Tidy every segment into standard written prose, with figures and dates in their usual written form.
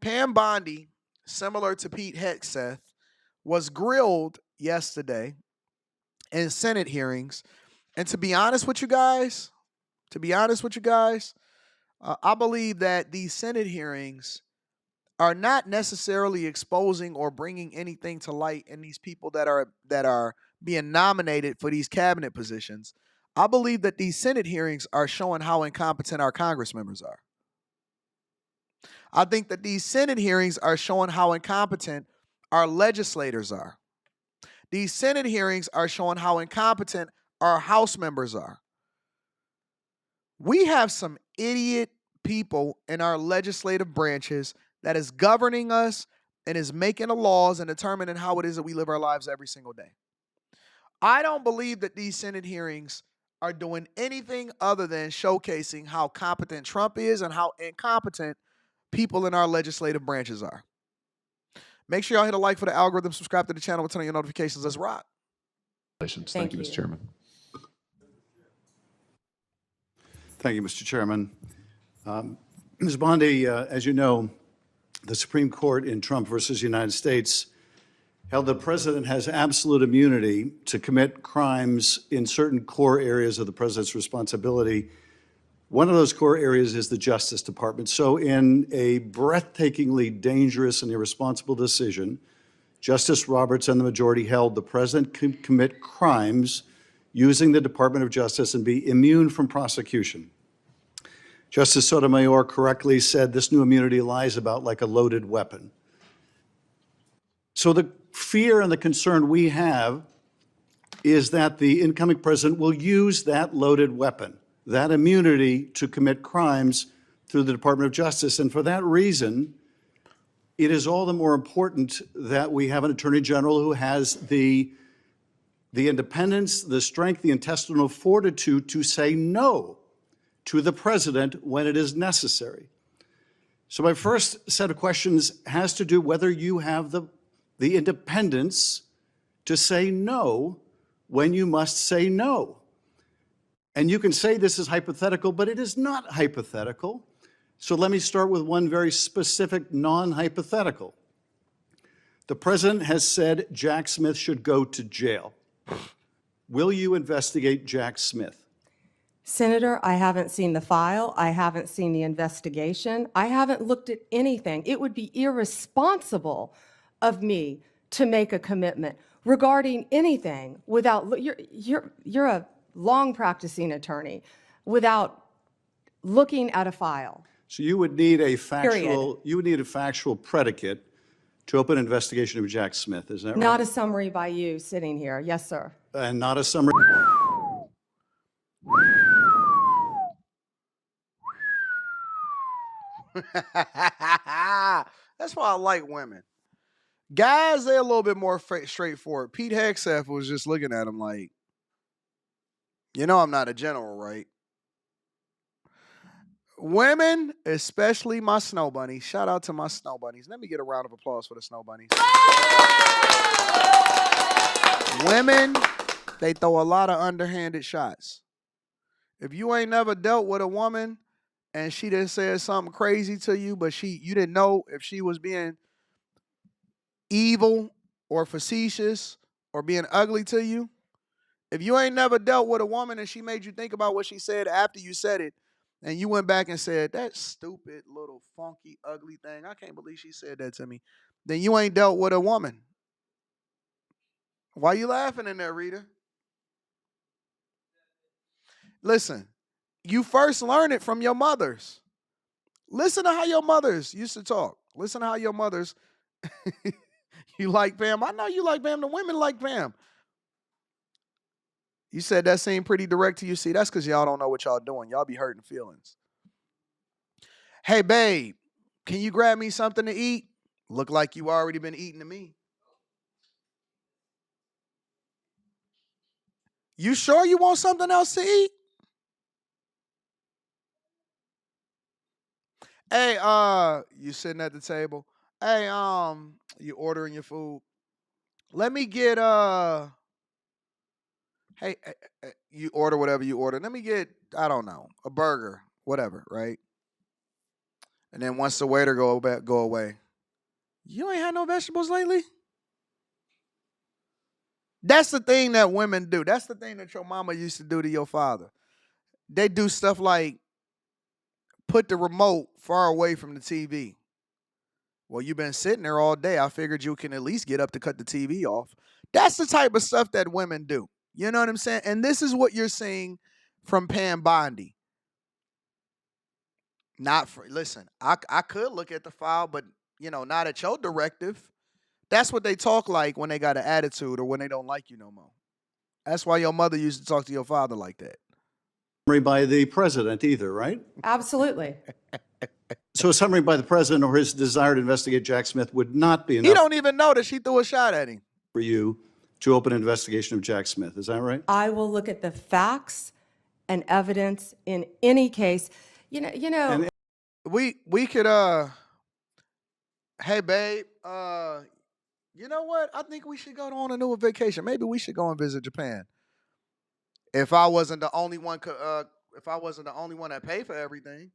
Pam Bondi, similar to Pete Hegseth, was grilled yesterday in Senate hearings. And to be honest with you guys, I believe that these Senate hearings are not necessarily exposing or bringing anything to light in these people that are being nominated for these cabinet positions. I believe that these Senate hearings are showing how incompetent our Congress members are. I think that these Senate hearings are showing how incompetent our legislators are. These Senate hearings are showing how incompetent our House members are. We have some idiot people in our legislative branches that is governing us and is making the laws and determining how it is that we live our lives every single day. I don't believe that these Senate hearings are doing anything other than showcasing how competent Trump is and how incompetent people in our legislative branches are. Make sure y'all hit a like for the algorithm, subscribe to the channel, and turn on your notifications. Let's rock. Thank you, Mr. Chairman. Thank you, Mr. Chairman. Ms. Bondi, as you know, the Supreme Court in Trump versus United States held the president has absolute immunity to commit crimes in certain core areas of the president's responsibility. One of those core areas is the Justice Department. So in a breathtakingly dangerous and irresponsible decision, Justice Roberts and the majority held the president can commit crimes using the Department of Justice and be immune from prosecution. Justice Sotomayor correctly said this new immunity lies about like a loaded weapon. So the fear and the concern we have is that the incoming president will use that loaded weapon, that immunity, to commit crimes through the Department of Justice. And for that reason, it is all the more important that we have an attorney general who has the independence, the strength, the intestinal fortitude to say no to the president when it is necessary. So my first set of questions has to do whether you have the independence to say no when you must say no. And you can say this is hypothetical, but it is not hypothetical. So let me start with one very specific non-hypothetical. The president has said Jack Smith should go to jail. Will you investigate Jack Smith? Senator, I haven't seen the file. I haven't seen the investigation. I haven't looked at anything. It would be irresponsible of me to make a commitment regarding anything without, you're a long practicing attorney, without looking at a file. So you would need a factual predicate to open an investigation of Jack Smith, is that right? Not a summary by you sitting here. Yes, sir. And not a summary. That's why I like women. Guys, they're a little bit more straightforward. Pete Hegseth was just looking at him like, you know I'm not a general, right? Women, especially my snow bunnies. Shout out to my snow bunnies. Let me get a round of applause for the snow bunnies. Women, they throw a lot of underhanded shots. If you ain't never dealt with a woman and she done said something crazy to you, but you didn't know if she was being evil or facetious or being ugly to you, if you ain't never dealt with a woman and she made you think about what she said after you said it, and you went back and said, that stupid little funky ugly thing, I can't believe she said that to me, then you ain't dealt with a woman. Why you laughing in there, Rita? Listen, you first learn it from your mothers. Listen to how your mothers used to talk. Listen to how your mothers, you like Pam. I know you like Pam. The women like Pam. You said that seemed pretty direct to you. See, that's because y'all don't know what y'all doing. Y'all be hurting feelings. Hey, babe, can you grab me something to eat? Look like you already been eating to me. You sure you want something else to eat? Hey, you sitting at the table. Hey, you ordering your food. Let me get hey, you order whatever you order. Let me get, I don't know, a burger, whatever, right? And then once the waiter go away, you ain't had no vegetables lately? That's the thing that women do. That's the thing that your mama used to do to your father. They do stuff like put the remote far away from the TV. Well, you've been sitting there all day. I figured you can at least get up to cut the TV off. That's the type of stuff that women do. You know what I'm saying? And this is what you're seeing from Pam Bondi. Listen, I could look at the file, but not at your directive. That's what they talk like when they got an attitude or when they don't like you no more. That's why your mother used to talk to your father like that. By the president either, right? Absolutely. So a summary by the president or his desire to investigate Jack Smith would not be He enough don't even know that she threw a shot at him. for you to open an investigation of Jack Smith. Is that right? I will look at the facts and evidence in any case. And- We could hey babe, you know what? I think we should go on a new vacation. Maybe we should go and visit Japan. If I wasn't the only one that paid for everything.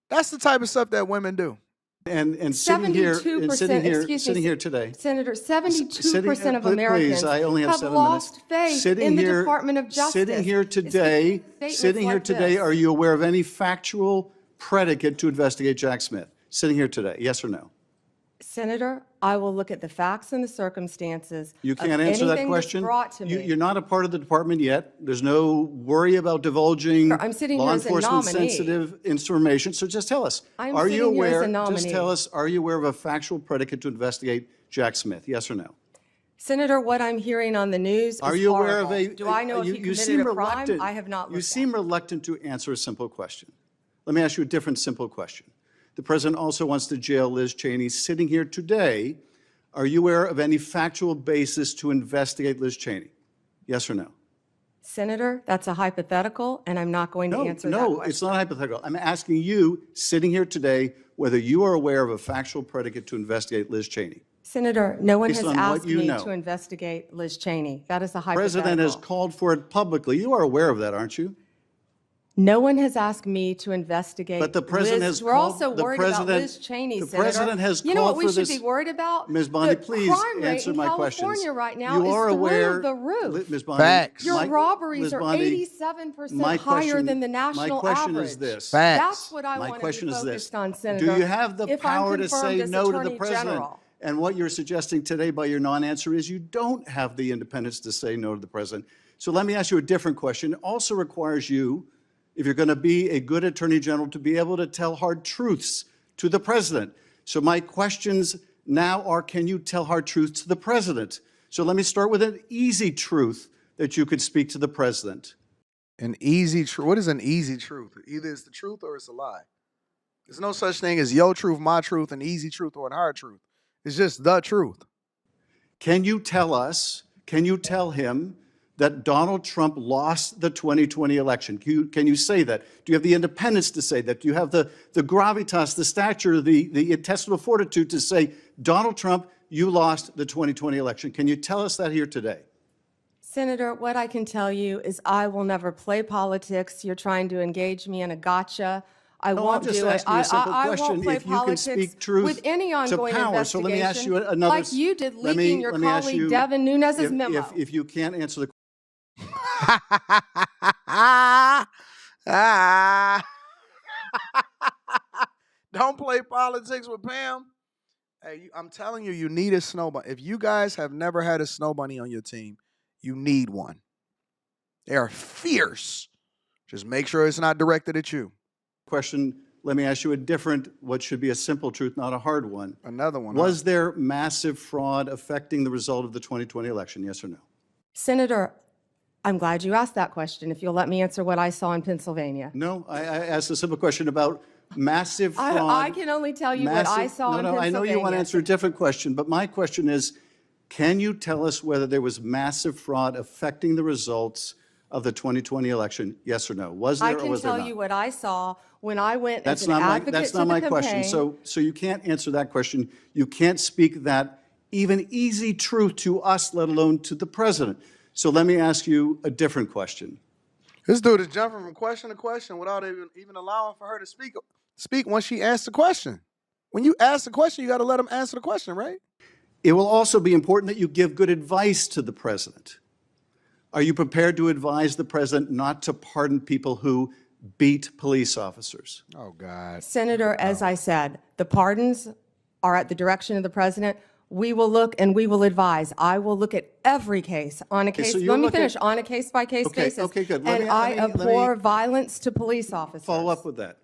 That's the type of stuff that women do. And sitting here, 72%, sitting here today, Senator, 72% of Americans please, I only have have 7 lost minutes. faith in the Department of Justice. Sitting here today, are you aware of any factual predicate to investigate Jack Smith? Sitting here today, yes or no? Senator, I will look at the facts and the circumstances. You can't answer that anything that's question. brought to me. You're not a part of the department yet. There's no worry about divulging I'm sitting law here as a enforcement nominee. sensitive information. So just tell us, I'm are you sitting here as aware? a nominee. Just tell us, are you aware of a factual predicate to investigate Jack Smith? Yes or no? Senator, what I'm hearing on the news Are is you aware horrible. of a? Do I know if he committed a crime? I have not looked You seem reluctant to answer a simple question. Let me ask you a different simple question. The president also wants to jail Liz Cheney. Sitting here today, are you aware of any factual basis to investigate Liz Cheney? Yes or no? Senator, that's a hypothetical, and I'm not going to answer that No, question. it's not hypothetical. I'm asking you, sitting here today, whether you are aware of a factual predicate to investigate Liz Cheney. Senator, no one Based has on what asked you me know. to investigate Liz Cheney. That is a The hypothetical. president has called for it publicly. You are aware of that, aren't you? No one has asked me to investigate But the president Liz. has We're called- also the worried about president- Liz Cheney, the Senator. president has You know what called we for should this- be worried about? Ms. Bondi, The please crime rate answer in my questions. California right now You are is aware, through the roof. Ms. Bondi, Facts. Your robberies Ms. are Bondi, 87% my higher question- than the national my question average. is this. Facts. That's what I My want to question be is this. focused on, Senator. Do you have the if I'm power to confirmed say as no to the Attorney president? General. And what you're suggesting today by your non-answer is you don't have the independence to say no to the president. So let me ask you a different question. It also requires you, if you're going to be a good attorney general, to be able to tell hard truths to the president. So my questions now are, can you tell hard truths to the president? So let me start with an easy truth that you could speak to the president. An easy truth. What is an easy truth? Either it's the truth or it's a lie. There's no such thing as your truth, my truth, an easy truth, or a hard truth. It's just the truth. Can you tell us, can you tell him that Donald Trump lost the 2020 election? Can you say that? Do you have the independence to say that? Do you have the gravitas, the stature, the intestinal fortitude to say, Donald Trump, you lost the 2020 election? Can you tell us that here today? Senator, what I can tell you is I will never play politics. You're trying to engage me in a gotcha. I No, won't I'm just do it. asking you a simple I question. won't play If you can politics speak truth with any to ongoing power. So let me ask you investigation, another. like you did let leaking me- your let me ask colleague you, Devin Nunes's memo. If you can't answer the Don't play politics with Pam. Hey, I'm telling you, you need a snow bunny. If you guys have never had a snow bunny on your team, you need one. They are fierce. Just make sure it's not directed at you. question, let me ask you a different, what should be a simple truth, not a hard one. Another one. Was there massive fraud affecting the result of the 2020 election? Yes or no? Senator, I'm glad you asked that question. If you'll let me answer what I saw in Pennsylvania. No, I asked a simple question about massive fraud. I can only tell you what I saw in Pennsylvania. I know you want to answer a different question, but my question is, can you tell us whether there was massive fraud affecting the results of the 2020 election? Yes or no? Was there I or can was there tell not? you what I saw when I went That's as an not my, advocate that's to not the my campaign. question. So you can't answer that question. You can't speak that even easy truth to us, let alone to the president. So let me ask you a different question. This dude is jumping from question to question without even allowing for her to speak speak once she asks the question. When you ask the question, you got to let them answer the question, right? It will also be important that you give good advice to the president. Are you prepared to advise the president not to pardon people who beat police officers? Oh, God. Senator, as I said, the pardons are at the direction of the president. We will look and we will advise. I will look at every case on a case. so you Let me look at- finish. On a case-by-case basis. Okay, good. And I abhor violence to police officers. Follow up with that.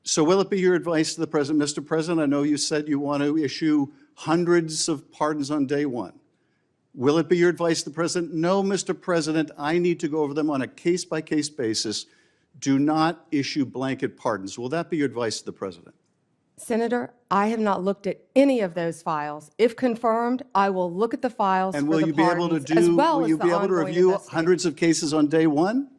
So will it be your advice to the president, Mr. President, I know you said you want to issue hundreds of pardons on day one. Will it be your advice to the president? No, Mr. President, I need to go over them on a case-by-case basis. Do not issue blanket pardons. Will that be your advice to the president? Senator, I have not looked at any of those files. If confirmed, I will look at the files And for will the you be able to pardons, as well will as you the be able to ongoing review investigation. hundreds of cases on day one?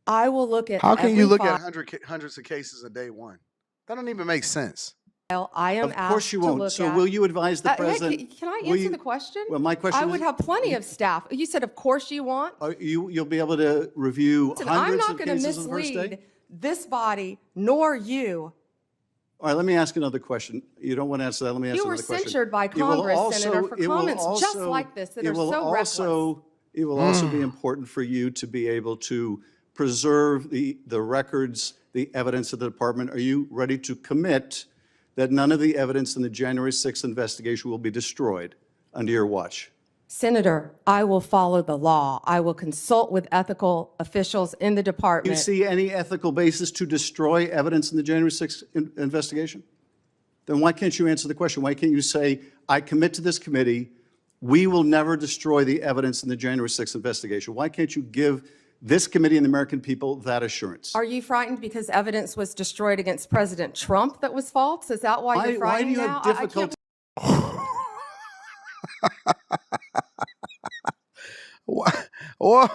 I will look at How can every you look file. at hundreds of cases a day one? That don't even make sense. I am Of course asked you to won't. look So at. will you advise the Hey, president? can I will answer you- the question? Well, my question I is- would have plenty of staff. You said, of course you want. You'll be able to review Listen, I'm hundreds not of going to cases on the first mislead day? this body nor you. All right, let me ask another question. You don't want to answer that. Let me ask You were another question. censured by It will Congress, Senator, for it will comments just also- like this that it are will so reckless. It will also be important for you to be able to preserve the records, the evidence of the department. Are you ready to commit that none of the evidence in the January 6th investigation will be destroyed under your watch? Senator, I will follow the law. I will consult with ethical officials in the Do you department. see any ethical basis to destroy evidence in the January 6th investigation? Then why can't you answer the question? Why can't you say, I commit to this committee, we will never destroy the evidence in the January 6th investigation? Why can't you give this committee and the American people that assurance? Are you frightened because evidence was destroyed against President Trump that was false? Is that why you're Why do frightened you now? have I can't difficulty? Whoa,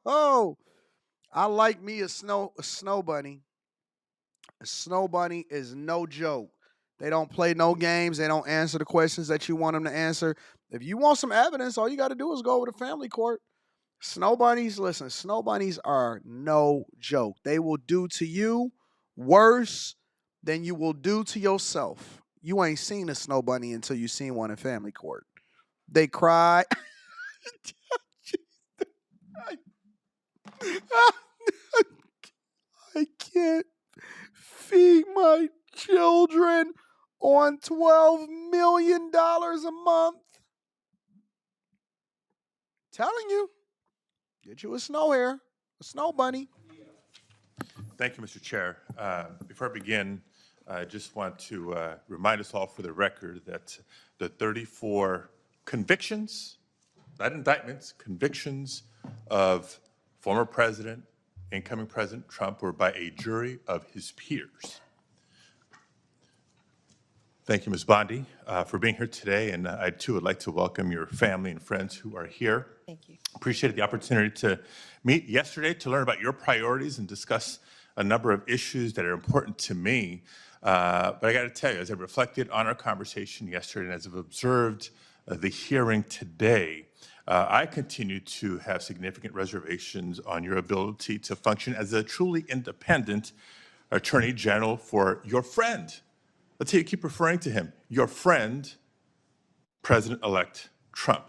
whoa. I like me a snow bunny. A snow bunny is no joke. They don't play no games. They don't answer the questions that you want them to answer. If you want some evidence, all you got to do is go over to family court. Snow bunnies, listen, snow bunnies are no joke. They will do to you worse than you will do to yourself. You ain't seen a snow bunny until you seen one in family court. They cry. I can't feed my children on $12 million a month. Telling you, get you a snow hare, a snow bunny. Thank you, Mr. Chair. Before I begin, I just want to remind us all for the record that the 34 convictions, not indictments, convictions of former President, incoming President Trump were by a jury of his peers. Thank you, Ms. Bondi, for being here today, and I too would like to welcome your family and friends who are here. Thank you. Appreciated the opportunity to meet yesterday to learn about your priorities and discuss a number of issues that are important to me. But I got to tell you, as I reflected on our conversation yesterday and as I've observed the hearing today, I continue to have significant reservations on your ability to function as a truly independent Attorney General for your friend. Let's say you keep referring to him, your friend, President-elect Trump.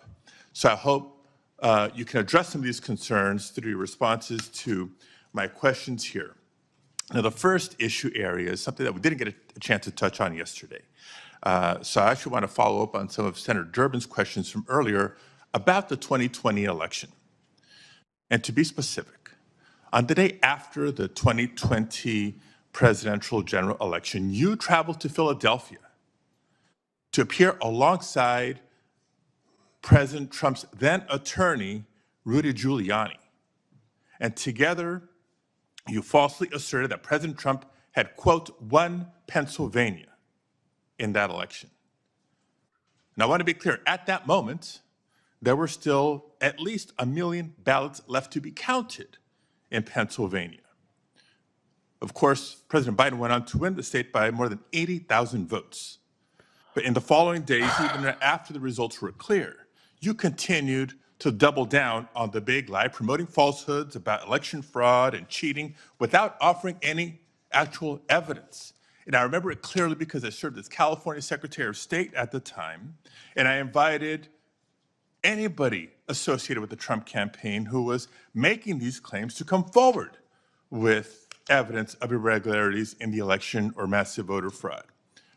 So I hope you can address some of these concerns through your responses to my questions here. Now, the first issue area is something that we didn't get a chance to touch on yesterday. So I actually want to follow up on some of Senator Durbin's questions from earlier about the 2020 election. And to be specific, on the day after the 2020 presidential general election, you traveled to Philadelphia to appear alongside President Trump's then attorney, Rudy Giuliani. And together, you falsely asserted that President Trump had, quote, won Pennsylvania in that election. Now, I want to be clear, at that moment, there were still at least 1 million ballots left to be counted in Pennsylvania. Of course, President Biden went on to win the state by more than 80,000 votes. But in the following days, even after the results were clear, you continued to double down on the big lie, promoting falsehoods about election fraud and cheating without offering any actual evidence. And I remember it clearly because I served as California Secretary of State at the time, and I invited anybody associated with the Trump campaign who was making these claims to come forward with evidence of irregularities in the election or massive voter fraud.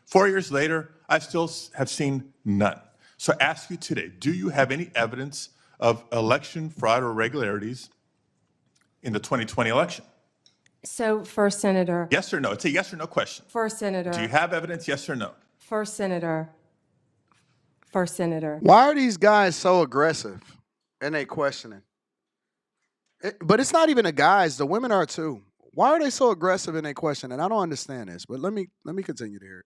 4 years later, I still have seen none. So I ask you today, do you have any evidence of election fraud or irregularities in the 2020 election? So, First Senator. Yes or no? It's a yes or no question. First Senator. Do you have evidence, yes or no? First Senator. First Senator. Why are these guys so aggressive and they questioning? But it's not even the guys, the women are too. Why are they so aggressive in their questioning? I don't understand this, but let me continue to hear it.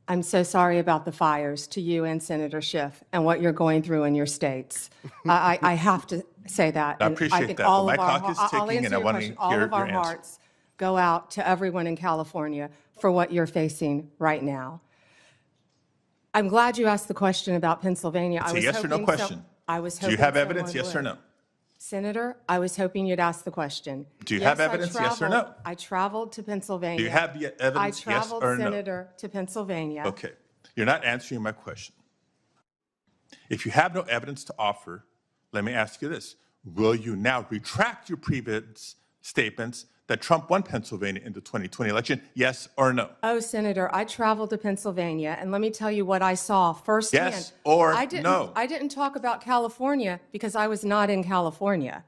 I'm so sorry about the fires to you and Senator Schiff and what you're going through in your states. I have to say that. I And appreciate think that, all but of my our- clock is I'll ticking, answer and I your want to question. All hear of our your answer. hearts go out to everyone in California for what you're facing right now. I'm glad you asked the question about Pennsylvania. It's a yes or no question. I was Do you hoping have evidence, someone yes or would. no? Senator, I was hoping you'd ask the question. Do you Yes, have evidence, yes or no? I traveled to Pennsylvania. Do you have the evidence, I yes traveled, or no? Senator, to Pennsylvania. Okay, you're not answering my question. If you have no evidence to offer, let me ask you this. Will you now retract your previous statements that Trump won Pennsylvania in the 2020 election, yes or no? Oh, Senator, I traveled to Pennsylvania, and let me tell you what I saw firsthand. Yes or no? no? I didn't talk about California because I was not in California.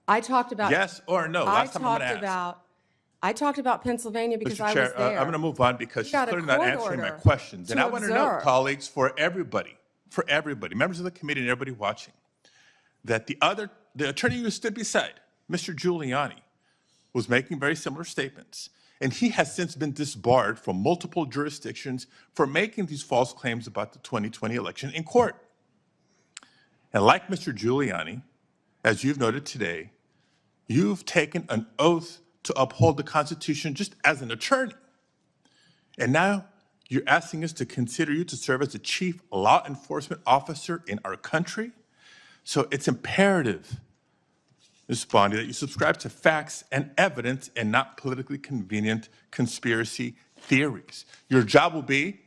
I talked about. Yes or no? Last time I'm going to ask. I talked about Pennsylvania because Mr. I Chair, was there. I'm going to move on because You she's got a clearly not court answering my order questions. And to I want to know, observe. colleagues, for everybody, members of the committee and everybody watching, that the attorney who stood beside Mr. Giuliani was making very similar statements. And he has since been disbarred from multiple jurisdictions for making these false claims about the 2020 election in court. And like Mr. Giuliani, as you've noted today, you've taken an oath to uphold the Constitution just as an attorney. And now you're asking us to consider you to serve as the chief law enforcement officer in our country. So it's imperative, Ms. Bondi, that you subscribe to facts and evidence and not politically convenient conspiracy theories. Your job will be,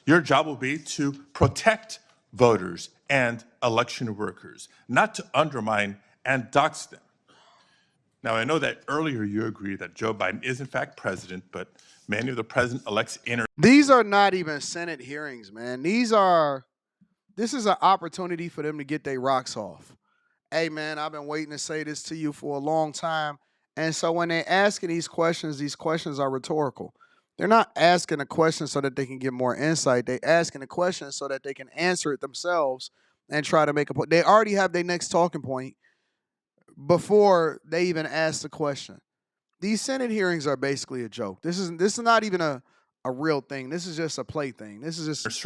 your job will be to protect voters and election workers, not to undermine and dox them. Now, I know that earlier you agreed that Joe Biden is in fact president, but many of the president-elect's These are not even Senate hearings, man. This is an opportunity for them to get their rocks off. Hey, man, I've been waiting to say this to you for a long time. And so when they're asking these questions are rhetorical. They're not asking a question so that they can get more insight. They're asking a question so that they can answer it themselves and try to make a point. They already have their next talking point before they even ask the question. These Senate hearings are basically a joke. This is not even a real thing. This is just a play thing. This is just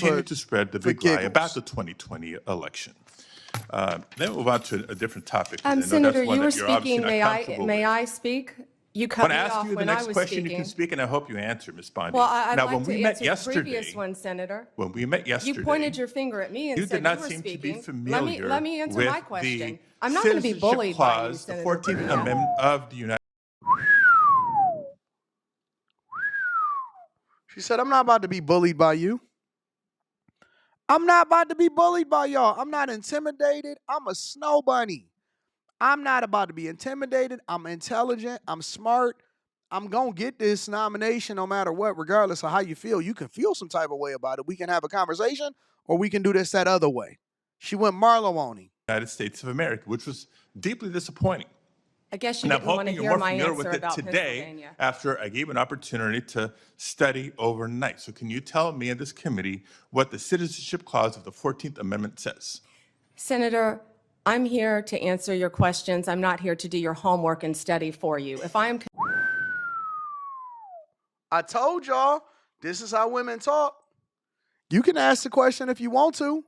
continue to spread the big lie giggles. about the 2020 election. Then we'll move on to a different topic. Senator, you were speaking. May I speak? You cut me When I ask off you the when I next was question, speaking. you can speak, and I hope you answer, Ms. Bondi. Well, I'd now, like when to we met answer yesterday, the previous one, Senator. when we met yesterday, You pointed your finger at me and you said did not you were seem speaking. to be familiar Let me answer with my question. the I'm not going to be citizenship bullied by you, clause, the Senator. 14th Bruno. Amendment of the United She said, I'm not about to be bullied by you. I'm not about to be bullied by y'all. I'm not intimidated. I'm a snow bunny. I'm not about to be intimidated. I'm intelligent. I'm smart. I'm going to get this nomination no matter what, regardless of how you feel. You can feel some type of way about it. We can have a conversation or we can do this that other way. She went Marlo on him. United States of America, which was deeply disappointing. I guess you And I'm didn't want to hoping you're hear more my familiar answer with it about today Pennsylvania. after I gave an opportunity to study overnight. So can you tell me and this committee what the citizenship clause of the 14th Amendment says? Senator, I'm here to answer your questions. I'm not here to do your homework and study for you. If I am I told y'all, this is how women talk. You can ask the question if you want to.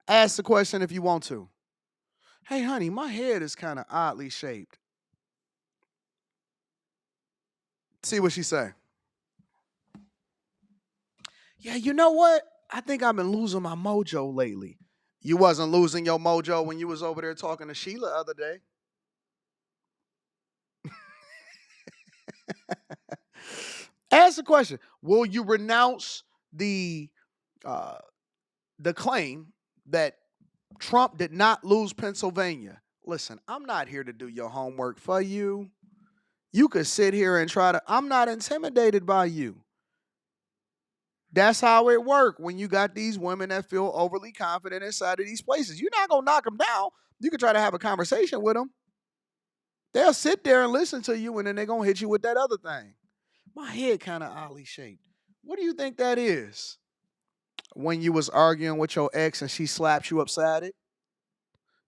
Ask the question if you want to. Hey, honey, my head is kind of oddly shaped. See what she say. Yeah, you know what? I think I've been losing my mojo lately. You wasn't losing your mojo when you was over there talking to Sheila the other day. Ask the question: will you renounce uh, the claim that Trump did not lose Pennsylvania? Listen, I'm not here to do your homework for you. You could sit here and try to. I'm not intimidated by you. That's how it works when you got these women that feel overly confident inside of these places. You're not gonna knock them down. You can try to have a conversation with them. They'll sit there and listen to you, and then they're gonna hit you with that other thing. My head kind of oddly shaped. What do you think that is? When you was arguing with your ex and she slapped you upside it?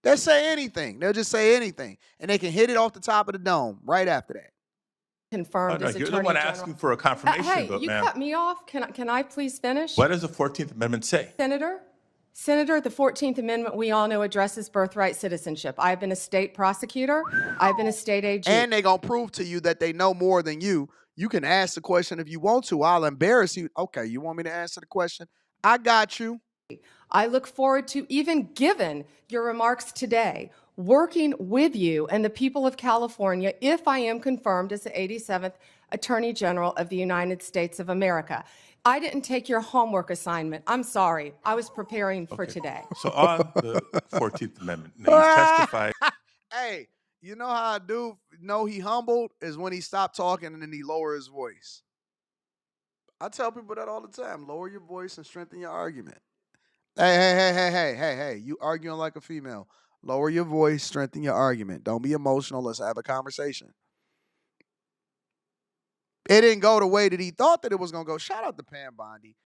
They'll say anything. They'll just say anything. And they can hit it off the top of the dome right after that. Oh, Confirmed no, as you're Attorney the one General. asking for a confirmation Hey, vote, you ma'am. cut me off. Can I please finish? What does the 14th Amendment say? Senator, the 14th Amendment, we all know, addresses birthright citizenship. I've been a state prosecutor. I've been a state AG. And they're going to prove to you that they know more than you. You can ask the question if you want to. I'll embarrass you. Okay, you want me to answer the question? I got you. I look forward to, even given your remarks today, working with you and the people of California if I am confirmed as the 87th Attorney General of the United States of America. I didn't take your homework assignment. I'm sorry. I was preparing for today. So on the 14th Amendment, now you testified. Hey, you know how a dude know he humbled is when he stopped talking and then he lower his voice. I tell people that all the time. Lower your voice and strengthen your argument. Hey, you arguing like a female. Lower your voice, strengthen your argument. Don't be emotional. Let's have a conversation. It didn't go the way that he thought that it was going to go. Shout out to Pam Bondi.